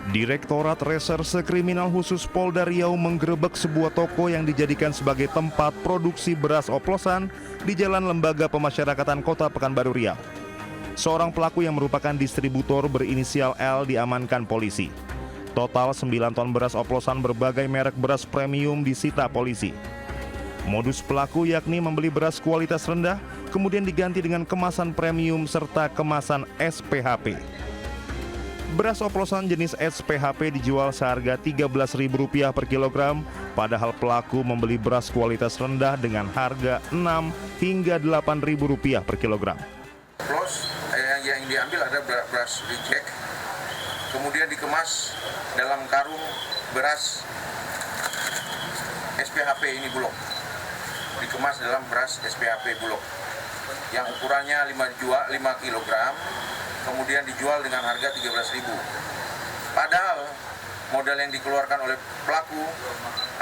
Direktorat Reserse Kriminal Khusus Polda Riau menggerebek sebuah toko yang dijadikan sebagai tempat produksi beras oplosan di Jalan Lembaga Pemasyarakatan Kota Pekanbaru Riau. Seorang pelaku yang merupakan distributor berinisial L diamankan polisi. Total 9 ton beras oplosan berbagai merek beras premium disita polisi. Modus pelaku yakni membeli beras kualitas rendah, kemudian diganti dengan kemasan premium serta kemasan SPHP. Beras oplosan jenis SPHP dijual seharga Rp13.000 per kilogram, padahal pelaku membeli beras kualitas rendah dengan harga Rp6 hingga Rp8.000 per kilogram. Plus yang diambil ada beras reject, kemudian dikemas dalam karung beras SPHP ini Bulog. Dikemas dalam beras SPHP Bulog yang ukurannya 5 kg, kemudian dijual dengan harga Rp13.000. Padahal modal yang dikeluarkan oleh pelaku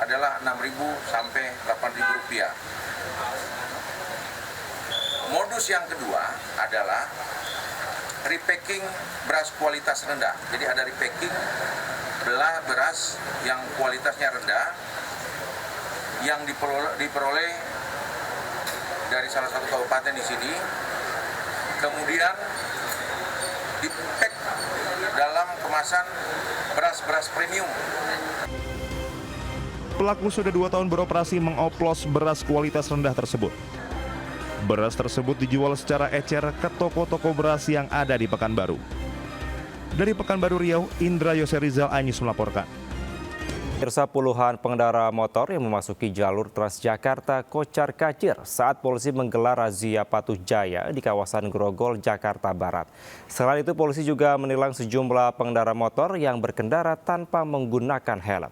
adalah Rp6.000 sampai Rp8.000. Modus yang kedua adalah repacking beras kualitas rendah. Jadi ada repacking beras yang kualitasnya rendah yang diperoleh dari salah satu kabupaten di sini, kemudian dipack dalam kemasan beras premium. Pelaku sudah 2 tahun beroperasi mengoplos beras kualitas rendah tersebut. Beras tersebut dijual secara ecer ke toko-toko beras yang ada di Pekanbaru. Dari Pekanbaru Riau, Indra Yoserizal Anyus melaporkan. Pemirsa, puluhan pengendara motor yang memasuki jalur Transjakarta kocar-kacir saat polisi menggelar razia Patuh Jaya di kawasan Grogol, Jakarta Barat. Selain itu, polisi juga menilang sejumlah pengendara motor yang berkendara tanpa menggunakan helm.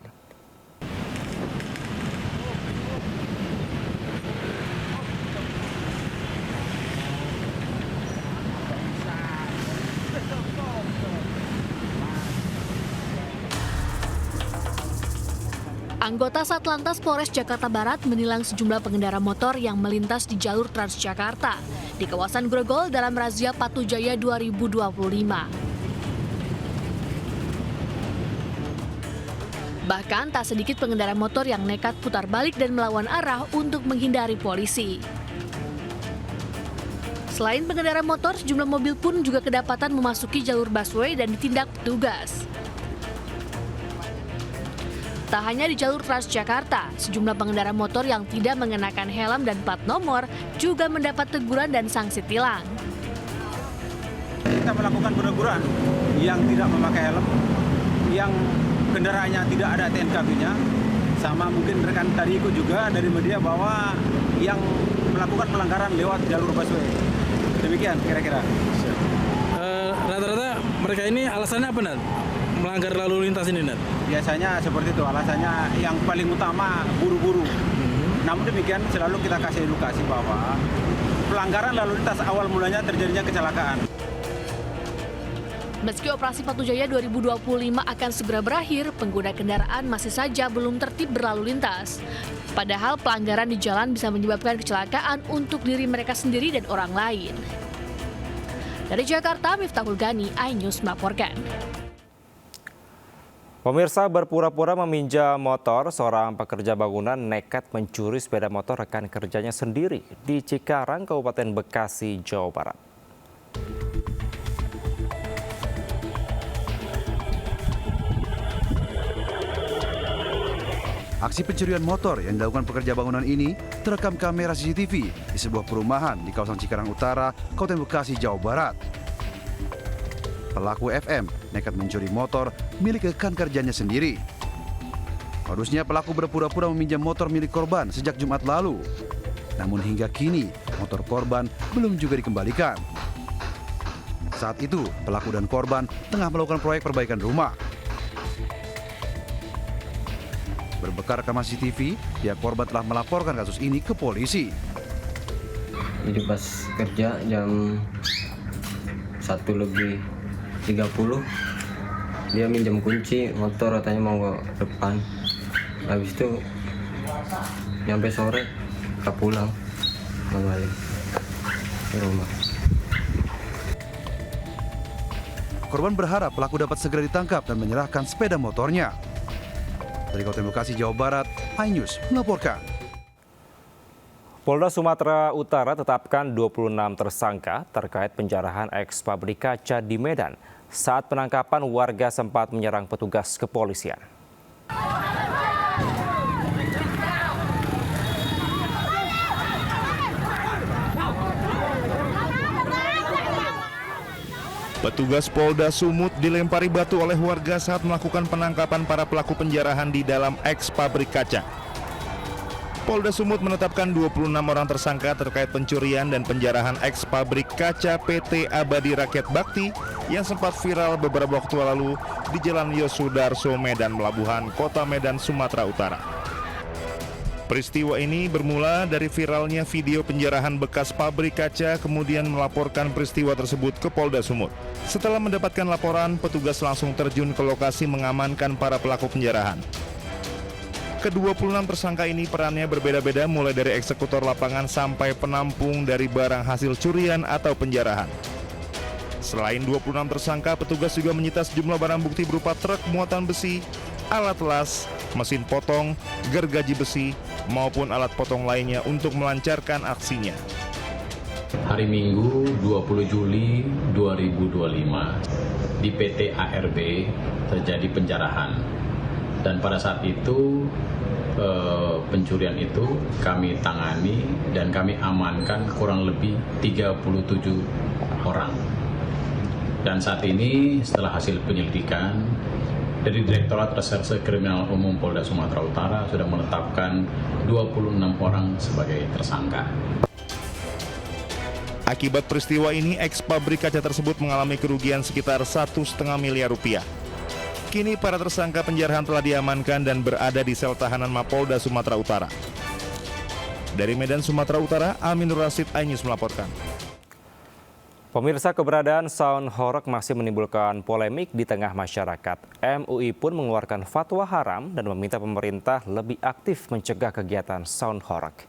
Anggota Satlantas Polres Jakarta Barat menilang sejumlah pengendara motor yang melintas di jalur Transjakarta di kawasan Grogol dalam razia Patuh Jaya 2025. Bahkan tak sedikit pengendara motor yang nekat putar balik dan melawan arah untuk menghindari polisi. Selain pengendara motor, sejumlah mobil pun juga kedapatan memasuki jalur busway dan ditindak petugas. Tak hanya di jalur Transjakarta, sejumlah pengendara motor yang tidak mengenakan helm dan plat nomor juga mendapat teguran dan sanksi tilang. Kita melakukan peneguran yang tidak memakai helm, yang kendaraannya tidak ada TNKB-nya, sama mungkin rekan tadi ikut juga dari media bahwa yang melakukan pelanggaran lewat jalur busway. Demikian kira-kira. Rata-rata mereka ini alasannya apa, Nat? Melanggar lalu lintas ini, Nat? Biasanya seperti itu, alasannya yang paling utama buru-buru. Namun demikian selalu kita kasih edukasi bahwa pelanggaran lalu lintas awal mulanya terjadinya kecelakaan. Meski operasi Patuh Jaya 2025 akan segera berakhir, pengguna kendaraan masih saja belum tertib berlalu lintas. Padahal pelanggaran di jalan bisa menyebabkan kecelakaan untuk diri mereka sendiri dan orang lain. Dari Jakarta, Miftahul Gani, iNews melaporkan. Pemirsa, berpura-pura meminjam motor, seorang pekerja bangunan nekat mencuri sepeda motor rekan kerjanya sendiri di Cikarang, Kabupaten Bekasi, Jawa Barat. Aksi pencurian motor yang dilakukan pekerja bangunan ini terekam kamera CCTV di sebuah perumahan di kawasan Cikarang Utara, Kabupaten Bekasi, Jawa Barat. Pelaku FM nekat mencuri motor milik rekan kerjanya sendiri. Modusnya pelaku berpura-pura meminjam motor milik korban sejak Jumat lalu. Namun hingga kini motor korban belum juga dikembalikan. Saat itu pelaku dan korban tengah melakukan proyek perbaikan rumah. Berbekal rekaman CCTV, pihak korban telah melaporkan kasus ini ke polisi. Jadi pas kerja jam 1:30 dia minjam kunci motor, katanya mau ke depan. Habis itu nyampe sore kita pulang kembali ke rumah. Korban berharap pelaku dapat segera ditangkap dan menyerahkan sepeda motornya. Dari Kota Bekasi, Jawa Barat, iNews melaporkan. Polda Sumatera Utara tetapkan 26 tersangka terkait penjarahan eks pabrik kaca di Medan saat penangkapan warga sempat menyerang petugas kepolisian. Petugas Polda Sumut dilempari batu oleh warga saat melakukan penangkapan para pelaku penjarahan di dalam eks pabrik kaca. Polda Sumut menetapkan 26 orang tersangka terkait pencurian dan penjarahan eks pabrik kaca PT Abadi Rakyat Bakti yang sempat viral beberapa waktu lalu di Jalan Yosudarso, Medan Melabuhan, Kota Medan, Sumatera Utara. Peristiwa ini bermula dari viralnya video penjarahan bekas pabrik kaca, kemudian melaporkan peristiwa tersebut ke Polda Sumut. Setelah mendapatkan laporan, petugas langsung terjun ke lokasi mengamankan para pelaku penjarahan. Ke-26 tersangka ini perannya berbeda-beda, mulai dari eksekutor lapangan sampai penampung dari barang hasil curian atau penjarahan. Selain 26 tersangka, petugas juga menyita sejumlah barang bukti berupa truk muatan besi, alat las, mesin potong, gergaji besi, maupun alat potong lainnya untuk melancarkan aksinya. Hari Minggu 20 Juli 2025 di PT ARB terjadi penjarahan, dan pada saat itu pencurian itu kami tangani dan kami amankan kurang lebih 37 orang. Dan saat ini setelah hasil penyelidikan dari Direktorat Reserse Kriminal Umum Polda Sumatera Utara sudah menetapkan 26 orang sebagai tersangka. Akibat peristiwa ini, eks pabrik kaca tersebut mengalami kerugian sekitar 1,5 miliar rupiah. Kini para tersangka penjarahan telah diamankan dan berada di sel tahanan Mapolda Sumatera Utara. Dari Medan, Sumatera Utara, Aminur Rasid, iNews melaporkan. Pemirsa, keberadaan sound horeg masih menimbulkan polemik di tengah masyarakat. MUI pun mengeluarkan fatwa haram dan meminta pemerintah lebih aktif mencegah kegiatan sound horeg.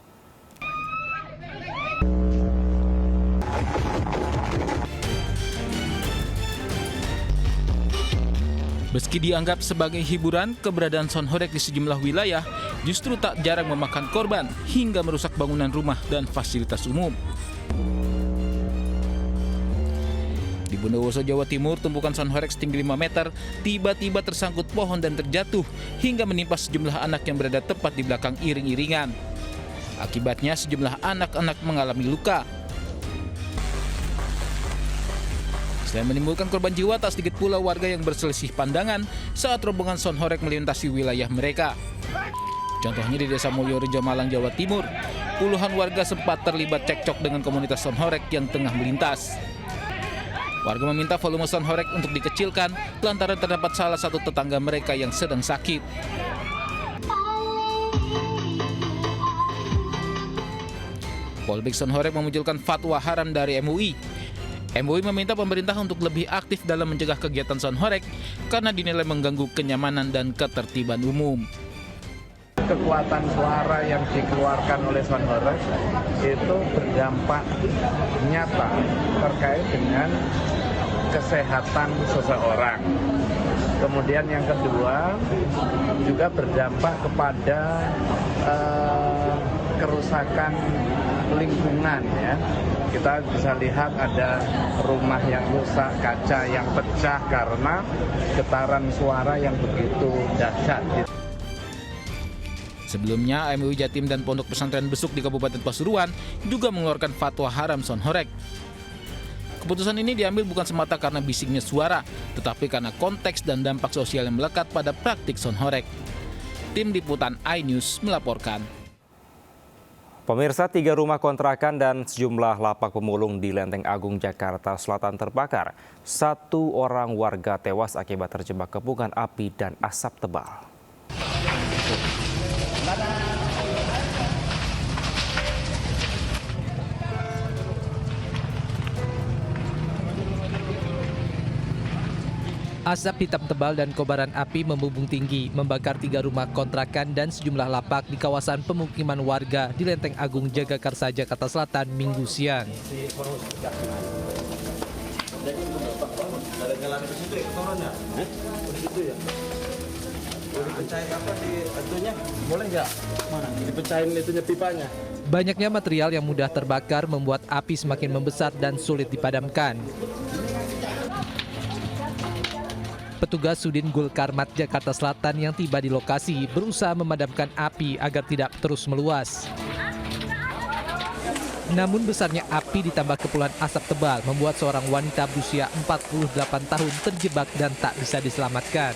Meski dianggap sebagai hiburan, keberadaan sound horeg di sejumlah wilayah justru tak jarang memakan korban hingga merusak bangunan rumah dan fasilitas umum. Di Bondowoso, Jawa Timur, tumpukan sound horeg setinggi 5 meter tiba-tiba tersangkut pohon dan terjatuh hingga menimpa sejumlah anak yang berada tepat di belakang iring-iringan. Akibatnya sejumlah anak-anak mengalami luka. Selain menimbulkan korban jiwa, tak sedikit pula warga yang berselisih pandangan saat rombongan sound horeg melintasi wilayah mereka. Contohnya di Desa Mulyorejo, Malang, Jawa Timur, puluhan warga sempat terlibat cekcok dengan komunitas sound horeg yang tengah melintas. Warga meminta volume sound horeg untuk dikecilkan lantaran terdapat salah satu tetangga mereka yang sedang sakit. Polbek sound horeg memunculkan fatwa haram dari MUI. MUI meminta pemerintah untuk lebih aktif dalam mencegah kegiatan sound horeg karena dinilai mengganggu kenyamanan dan ketertiban umum. Kekuatan suara yang dikeluarkan oleh sound horeg itu berdampak nyata terkait dengan kesehatan seseorang. Kemudian yang kedua juga berdampak kepada kerusakan lingkungan, ya. Kita bisa lihat ada rumah yang rusak, kaca yang pecah karena getaran suara yang begitu dahsyat. Sebelumnya, MUI Jatim dan Pondok Pesantren Besuk di Kabupaten Pasuruan juga mengeluarkan fatwa haram sound horeg. Keputusan ini diambil bukan semata karena bisiknya suara, tetapi karena konteks dan dampak sosial yang melekat pada praktik sound horeg. Tim Liputan iNews melaporkan. Pemirsa, 3 rumah kontrakan dan sejumlah lapak pemulung di Lenteng Agung, Jakarta Selatan terbakar. 1 orang warga tewas akibat terjebak kepungan api dan asap tebal. Asap hitam tebal dan kobaran api membumbung tinggi, membakar 3 rumah kontrakan dan sejumlah lapak di kawasan pemukiman warga di Lenteng Agung, Jagakarsa, Jakarta Selatan, Minggu siang. Banyaknya material yang mudah terbakar membuat api semakin membesar dan sulit dipadamkan. Petugas Sudin Gul Karmat Jakarta Selatan yang tiba di lokasi berusaha memadamkan api agar tidak terus meluas. Namun besarnya api ditambah kepulan asap tebal membuat seorang wanita berusia 48 tahun terjebak dan tak bisa diselamatkan.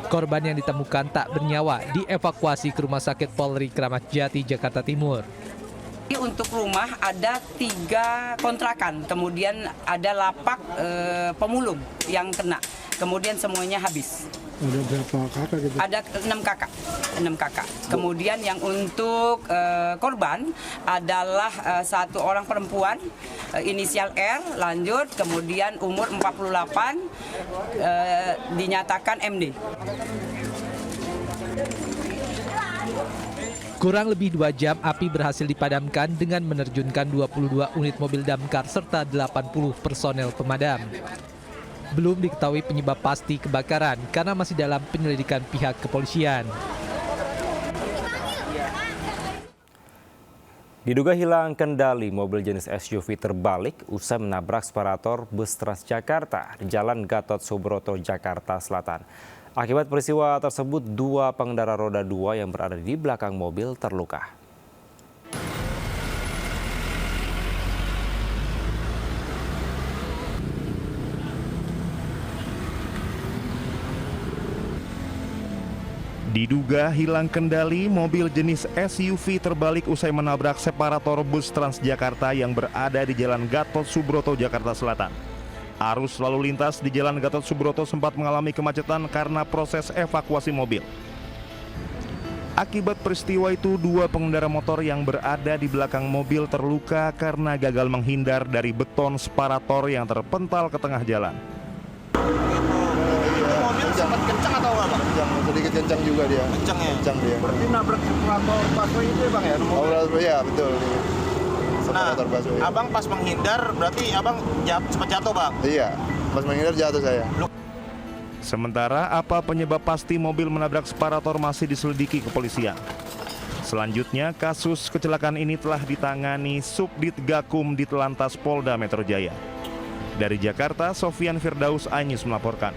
Korban yang ditemukan tak bernyawa dievakuasi ke Rumah Sakit Polri Kramat Jati, Jakarta Timur. Untuk rumah ada 3 kontrakan, kemudian ada lapak pemulung yang kena, kemudian semuanya habis. Ada berapa kakak gitu? Ada 6 kakak. Kemudian yang untuk korban adalah 1 orang perempuan, inisial R, lanjut, kemudian umur 48, dinyatakan MD. Kurang lebih 2 jam api berhasil dipadamkan dengan menerjunkan 22 unit mobil damkar serta 80 personel pemadam. Belum diketahui penyebab pasti kebakaran karena masih dalam penyelidikan pihak kepolisian. Diduga hilang kendali, mobil jenis SUV terbalik usai menabrak separator bus Transjakarta di Jalan Gatot Subroto, Jakarta Selatan. Akibat peristiwa tersebut, 2 pengendara roda 2 yang berada di belakang mobil terluka. Diduga hilang kendali, mobil jenis SUV terbalik usai menabrak separator bus Transjakarta yang berada di Jalan Gatot Subroto, Jakarta Selatan. Arus lalu lintas di Jalan Gatot Subroto sempat mengalami kemacetan karena proses evakuasi mobil. Akibat peristiwa itu, 2 pengendara motor yang berada di belakang mobil terluka karena gagal menghindar dari beton separator yang terpental ke tengah jalan. Mobil sempat kencang atau apa? Kencang, sedikit kencang juga dia. Kencang ya? Kencang dia. Berarti nabrak separator busway itu ya Bang ya? Oh, iya betul. Nah, abang pas menghindar berarti abang sempat jatuh Bang? Iya, pas menghindar jatuh saya. Sementara apa penyebab pasti mobil menabrak separator masih diselidiki kepolisian. Selanjutnya, kasus kecelakaan ini telah ditangani Subdit Gakum Ditlantas Polda Metro Jaya. Dari Jakarta, Sofyan Firdaus, iNews melaporkan.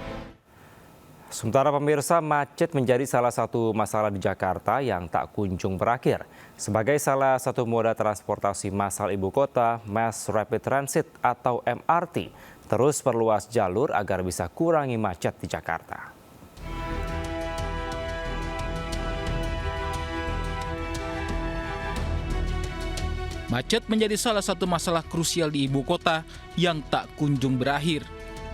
Sementara pemirsa, macet menjadi salah satu masalah di Jakarta yang tak kunjung berakhir. Sebagai salah satu moda transportasi massal ibu kota, Mass Rapid Transit atau MRT terus perluas jalur agar bisa kurangi macet di Jakarta. Macet menjadi salah satu masalah krusial di ibu kota yang tak kunjung berakhir.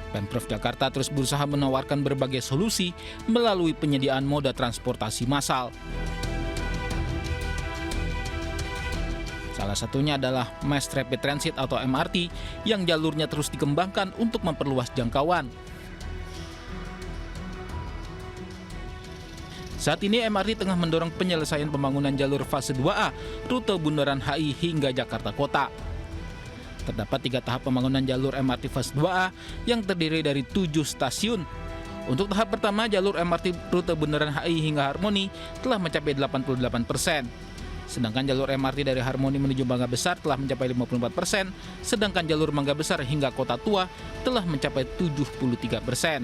Pemprov Jakarta terus berusaha menawarkan berbagai solusi melalui penyediaan moda transportasi massal. Salah satunya adalah Mass Rapid Transit atau MRT yang jalurnya terus dikembangkan untuk memperluas jangkauan. Saat ini MRT tengah mendorong penyelesaian pembangunan jalur fase 2A rute Bundaran HI hingga Jakarta Kota. Terdapat 3 tahap pembangunan jalur MRT fase 2A yang terdiri dari 7 stasiun. Untuk tahap pertama, jalur MRT rute Bundaran HI hingga Harmoni telah mencapai 88%. Sedangkan jalur MRT dari Harmoni menuju Mangga Besar telah mencapai 54%, sedangkan jalur Mangga Besar hingga Kota Tua telah mencapai 73%.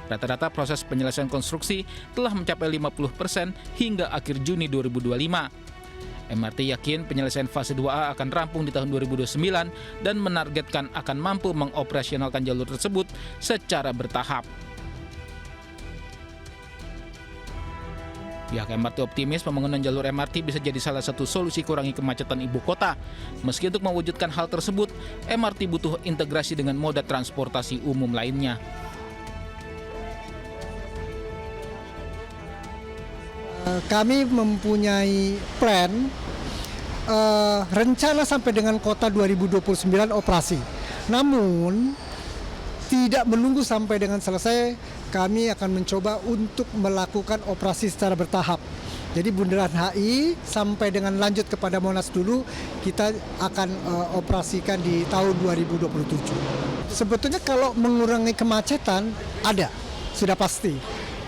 Rata-rata proses penyelesaian konstruksi telah mencapai 50% hingga akhir Juni 2025. MRT yakin penyelesaian fase 2A akan rampung di tahun 2029 dan menargetkan akan mampu mengoperasionalkan jalur tersebut secara bertahap. Pihak MRT optimis pembangunan jalur MRT bisa jadi salah satu solusi kurangi kemacetan ibu kota. Meski untuk mewujudkan hal tersebut, MRT butuh integrasi dengan moda transportasi umum lainnya. Kami mempunyai plan rencana sampai dengan kota 2029 operasi. Namun tidak menunggu sampai dengan selesai, kami akan mencoba untuk melakukan operasi secara bertahap. Jadi bundaran HI sampai dengan lanjut kepada Monas dulu kita akan operasikan di tahun 2027. Sebetulnya kalau mengurangi kemacetan ada, sudah pasti.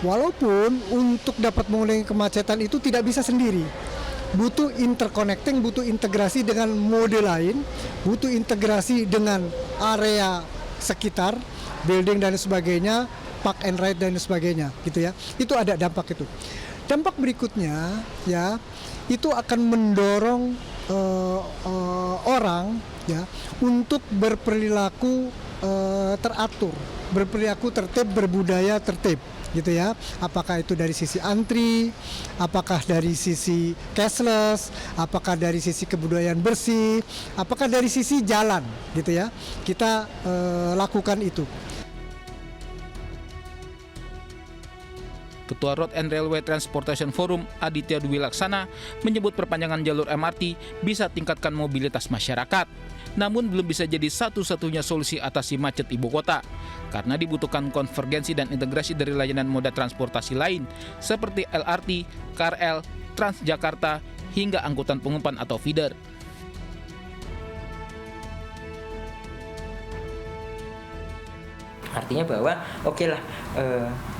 Walaupun untuk dapat mengurangi kemacetan itu tidak bisa sendiri. Butuh interconnecting, butuh integrasi dengan mode lain, butuh integrasi dengan area sekitar, building dan sebagainya, park and ride dan sebagainya, gitu ya. Itu ada dampak itu. Dampak berikutnya ya itu akan mendorong orang ya untuk berperilaku teratur, berperilaku tertib, berbudaya tertib, gitu ya. Apakah itu dari sisi antri, apakah dari sisi cashless, apakah dari sisi kebudayaan bersih, apakah dari sisi jalan, gitu ya. Kita lakukan itu. Ketua Road and Railway Transportation Forum Aditya Dwi Laksana menyebut perpanjangan jalur MRT bisa tingkatkan mobilitas masyarakat. Namun belum bisa jadi satu-satunya solusi atasi macet ibu kota, karena dibutuhkan konvergensi dan integrasi dari layanan moda transportasi lain seperti LRT, KRL, Transjakarta, hingga angkutan pengumpan atau feeder. Artinya bahwa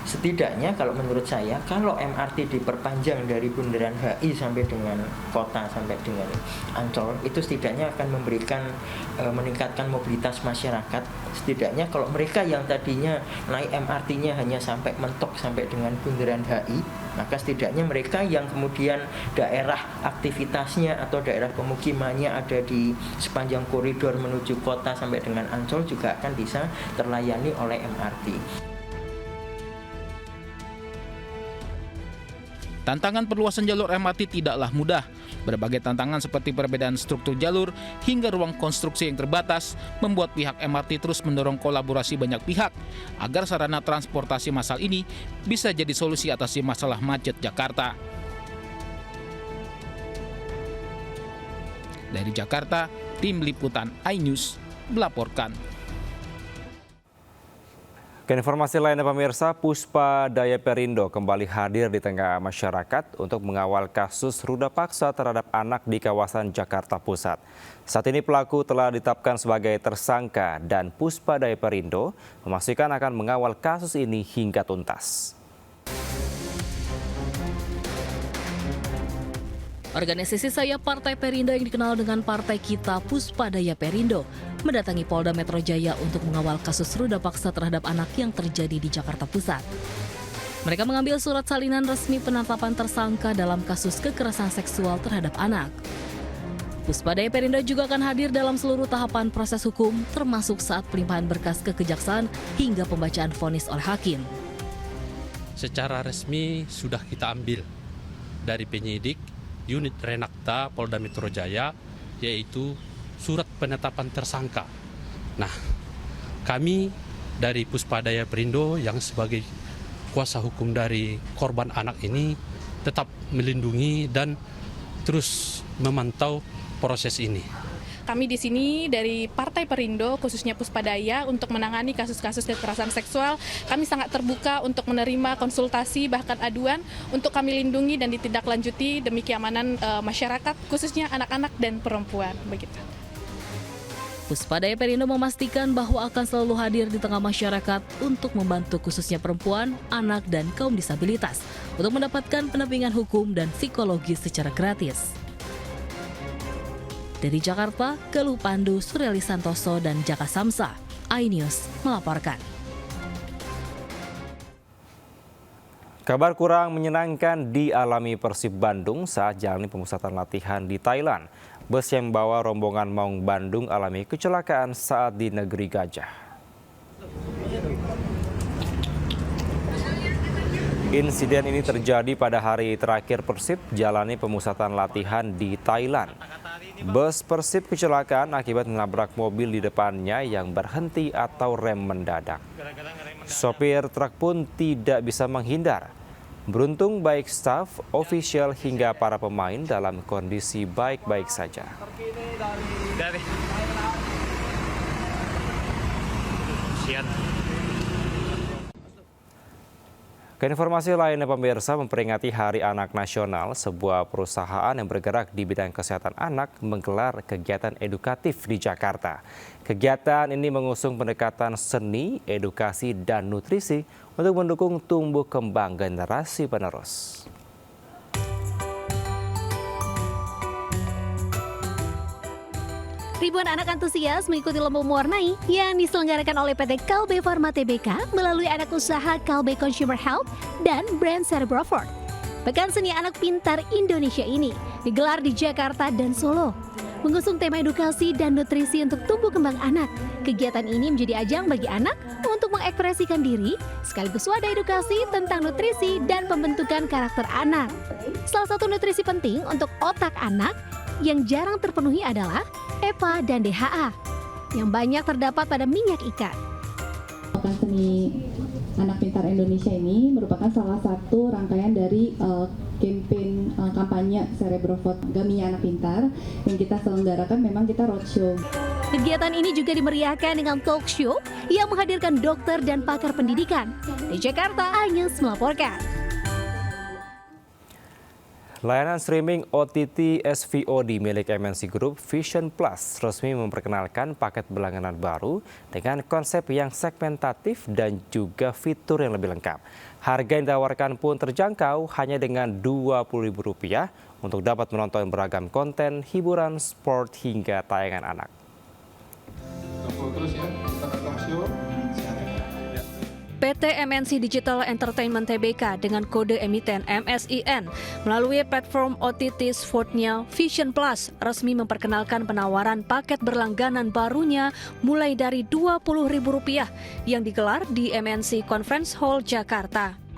setidaknya kalau menurut saya kalau MRT diperpanjang dari bundaran HI sampai dengan kota sampai dengan Ancol itu setidaknya akan memberikan meningkatkan mobilitas masyarakat. Setidaknya kalau mereka yang tadinya naik MRT-nya hanya sampai mentok sampai dengan bundaran HI, maka setidaknya mereka yang kemudian daerah aktivitasnya atau daerah pemukimannya ada di sepanjang koridor menuju kota sampai dengan Ancol juga akan bisa terlayani oleh MRT. Tantangan perluasan jalur MRT tidaklah mudah. Berbagai tantangan seperti perbedaan struktur jalur hingga ruang konstruksi yang terbatas membuat pihak MRT terus mendorong kolaborasi banyak pihak agar sarana transportasi massal ini bisa jadi solusi atasi masalah macet Jakarta. Dari Jakarta, Tim Liputan iNews melaporkan. Ke informasi lainnya pemirsa, Puspa Daya Perindo kembali hadir di tengah masyarakat untuk mengawal kasus ruda paksa terhadap anak di kawasan Jakarta Pusat. Saat ini pelaku telah ditetapkan sebagai tersangka dan Puspa Daya Perindo memastikan akan mengawal kasus ini hingga tuntas. Organisasi sayap Partai Perindo yang dikenal dengan Partai Kita Puspa Daya Perindo mendatangi Polda Metro Jaya untuk mengawal kasus ruda paksa terhadap anak yang terjadi di Jakarta Pusat. Mereka mengambil surat salinan resmi penetapan tersangka dalam kasus kekerasan seksual terhadap anak. Puspa Daya Perindo juga akan hadir dalam seluruh tahapan proses hukum, termasuk saat pelimpahan berkas ke Kejaksaan hingga pembacaan vonis oleh hakim. Secara resmi sudah kita ambil dari penyidik unit Renakta Polda Metro Jaya, yaitu surat penetapan tersangka. Nah, kami dari Puspa Daya Perindo yang sebagai kuasa hukum dari korban anak ini tetap melindungi dan terus memantau proses ini. Kami di sini dari Partai Perindo, khususnya Puspa Daya, untuk menangani kasus-kasus kekerasan seksual. Kami sangat terbuka untuk menerima konsultasi bahkan aduan untuk kami lindungi dan ditindaklanjuti demi keamanan masyarakat, khususnya anak-anak dan perempuan. Begitu. Puspa Daya Perindo memastikan bahwa akan selalu hadir di tengah masyarakat untuk membantu khususnya perempuan, anak, dan kaum disabilitas untuk mendapatkan pendampingan hukum dan psikologis secara gratis. Dari Jakarta, Galuh Pandu, Suryali Santoso, dan Jaka Samsa, iNews melaporkan. Kabar kurang menyenangkan dialami Persib Bandung saat jalani pemusatan latihan di Thailand. Bus yang membawa rombongan Maung Bandung alami kecelakaan saat di Negeri Gajah. Insiden ini terjadi pada hari terakhir Persib jalani pemusatan latihan di Thailand. Bus Persib kecelakaan akibat menabrak mobil di depannya yang berhenti atau rem mendadak. Sopir truk pun tidak bisa menghindar. Beruntung baik staf, ofisial hingga para pemain dalam kondisi baik-baik saja. Ke informasi lainnya pemirsa, memperingati Hari Anak Nasional, sebuah perusahaan yang bergerak di bidang kesehatan anak menggelar kegiatan edukatif di Jakarta. Kegiatan ini mengusung pendekatan seni, edukasi, dan nutrisi untuk mendukung tumbuh kembang generasi penerus. Ribuan anak antusias mengikuti lomba mewarnai yang diselenggarakan oleh PT Kalbe Pharma Tbk melalui anak usaha Kalbe Consumer Health dan brand Cerebrofort. Pekan Seni Anak Pintar Indonesia ini digelar di Jakarta dan Solo. Mengusung tema edukasi dan nutrisi untuk tumbuh kembang anak. Kegiatan ini menjadi ajang bagi anak untuk mengekspresikan diri, sekaligus wadah edukasi tentang nutrisi dan pembentukan karakter anak. Salah satu nutrisi penting untuk otak anak yang jarang terpenuhi adalah EPA dan DHA yang banyak terdapat pada minyak ikan. Pekan Seni Anak Pintar Indonesia ini merupakan salah satu rangkaian dari campaign kampanye Cerebrofort Gaminya Anak Pintar yang kita selenggarakan. Memang kita roadshow. Kegiatan ini juga dimeriahkan dengan talk show yang menghadirkan dokter dan pakar pendidikan. Di Jakarta, Anyus melaporkan. Layanan streaming OTT SVOD milik MNC Group Vision Plus resmi memperkenalkan paket berlangganan baru dengan konsep yang segmentatif dan juga fitur yang lebih lengkap. Harga yang ditawarkan pun terjangkau hanya dengan Rp20.000 untuk dapat menonton beragam konten, hiburan, sport hingga tayangan anak. PT MNC Digital Entertainment Tbk dengan kode emiten MSIN melalui platform OTT SVOD-nya Vision Plus resmi memperkenalkan penawaran paket berlangganan barunya mulai dari Rp20.000 yang digelar di MNC Conference Hall Jakarta.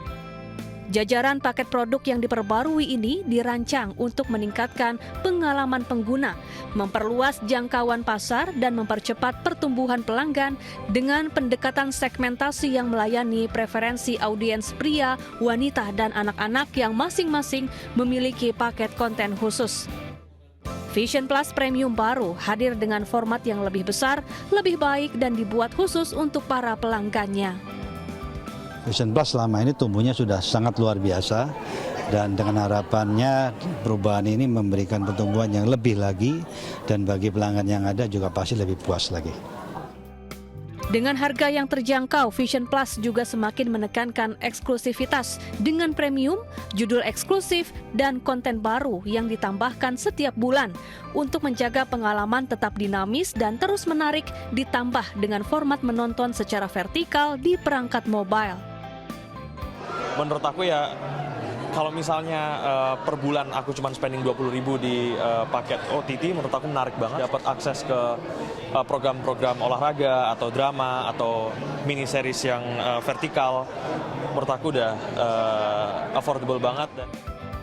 Jajaran paket produk yang diperbarui ini dirancang untuk meningkatkan pengalaman pengguna, memperluas jangkauan pasar, dan mempercepat pertumbuhan pelanggan dengan pendekatan segmentasi yang melayani preferensi audiens pria, wanita, dan anak-anak yang masing-masing memiliki paket konten khusus. Vision Plus Premium baru hadir dengan format yang lebih besar, lebih baik, dan dibuat khusus untuk para pelanggannya. Vision Plus selama ini tumbuhnya sudah sangat luar biasa dan dengan harapannya perubahan ini memberikan pertumbuhan yang lebih lagi dan bagi pelanggan yang ada juga pasti lebih puas lagi. Dengan harga yang terjangkau, Vision Plus juga semakin menekankan eksklusivitas dengan premium, judul eksklusif, dan konten baru yang ditambahkan setiap bulan untuk menjaga pengalaman tetap dinamis dan terus menarik, ditambah dengan format menonton secara vertikal di perangkat mobile. Menurut aku ya, kalau misalnya per bulan aku cuma spending Rp20.000 di paket OTT, menurut aku menarik banget. Dapat akses ke program-program olahraga atau drama atau mini series yang vertikal. Menurut aku udah affordable banget.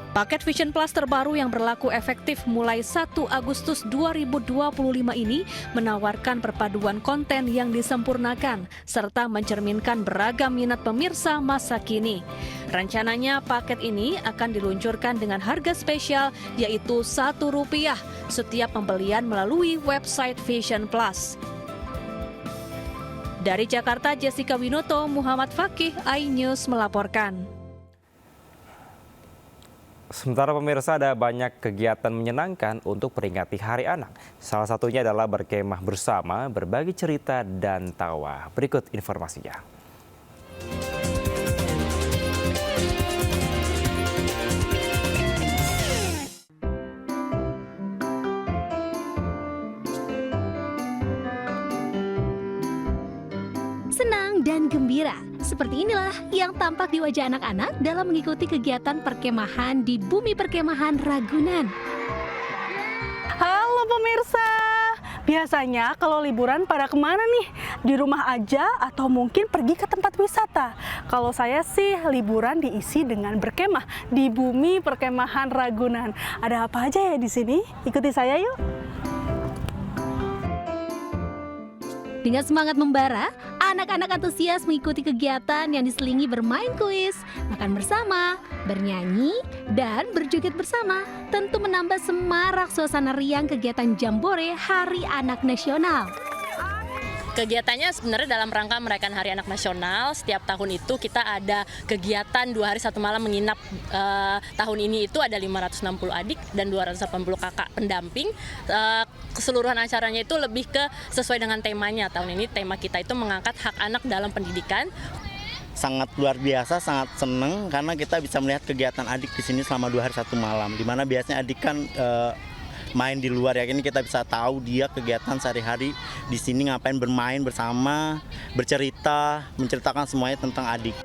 Paket Vision Plus terbaru yang berlaku efektif mulai 1 Agustus 2025 ini menawarkan perpaduan konten yang disempurnakan serta mencerminkan beragam minat pemirsa masa kini. Rencananya paket ini akan diluncurkan dengan harga spesial yaitu Rp1 setiap pembelian melalui website Vision Plus. Dari Jakarta, Jessica Winoto, Muhammad Fakih, iNews melaporkan. Sementara pemirsa, ada banyak kegiatan menyenangkan untuk peringati Hari Anak. Salah satunya adalah berkemah bersama, berbagi cerita dan tawa. Berikut informasinya. Senang dan gembira, seperti inilah yang tampak di wajah anak-anak dalam mengikuti kegiatan perkemahan di Bumi Perkemahan Ragunan. Halo pemirsa, biasanya kalau liburan pada kemana nih? Di rumah aja atau mungkin pergi ke tempat wisata? Kalau saya sih liburan diisi dengan berkemah di Bumi Perkemahan Ragunan. Ada apa aja ya di sini? Ikuti saya yuk. Dengan semangat membara, anak-anak antusias mengikuti kegiatan yang diselingi bermain kuis, makan bersama, bernyanyi, dan berjoget bersama. Tentu menambah semarak suasana riang kegiatan Jambore Hari Anak Nasional. Kegiatannya sebenarnya dalam rangka merayakan Hari Anak Nasional. Setiap tahun itu kita ada kegiatan 2 hari 1 malam menginap. Tahun ini itu ada 560 adik dan 280 kakak pendamping. Keseluruhan acaranya itu lebih ke sesuai dengan temanya. Tahun ini tema kita itu mengangkat hak anak dalam pendidikan. Sangat luar biasa, sangat seneng karena kita bisa melihat kegiatan adik di sini selama 2 hari 1 malam. Dimana biasanya adik kan main di luar, ya ini kita bisa tahu dia kegiatan sehari-hari di sini ngapain, bermain bersama, bercerita, menceritakan semuanya tentang adik.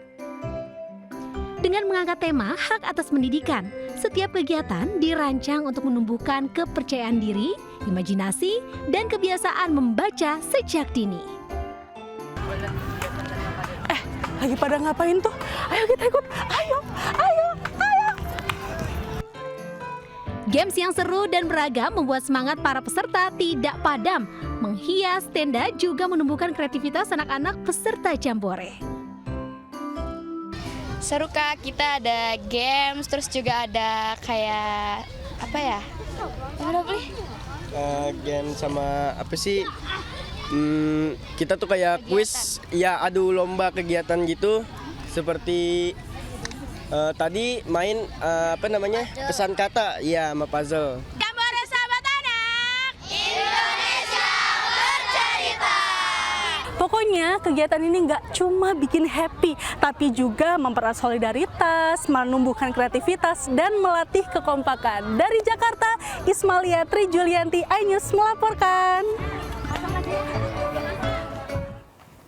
Dengan mengangkat tema hak atas pendidikan, setiap kegiatan dirancang untuk menumbuhkan kepercayaan diri, imajinasi, dan kebiasaan membaca sejak dini. Lagi pada ngapain tuh? Ayo kita ikut, ayo. Games yang seru dan beragam membuat semangat para peserta tidak padam. Menghias tenda juga menumbuhkan kreativitas anak-anak peserta Jambore. Seru Kak, kita ada games, terus juga ada kayak apa ya? Game sama apa sih? Kita tuh kayak kuis, ya adu lomba kegiatan gitu. Seperti tadi main pesan kata, ya sama puzzle. Jambore Sahabat Anak, Indonesia bercerita. Pokoknya kegiatan ini nggak cuma bikin happy, tapi juga mempererat solidaritas, menumbuhkan kreativitas, dan melatih kekompakan. Dari Jakarta, Ismalia Tri Julianti, iNews melaporkan.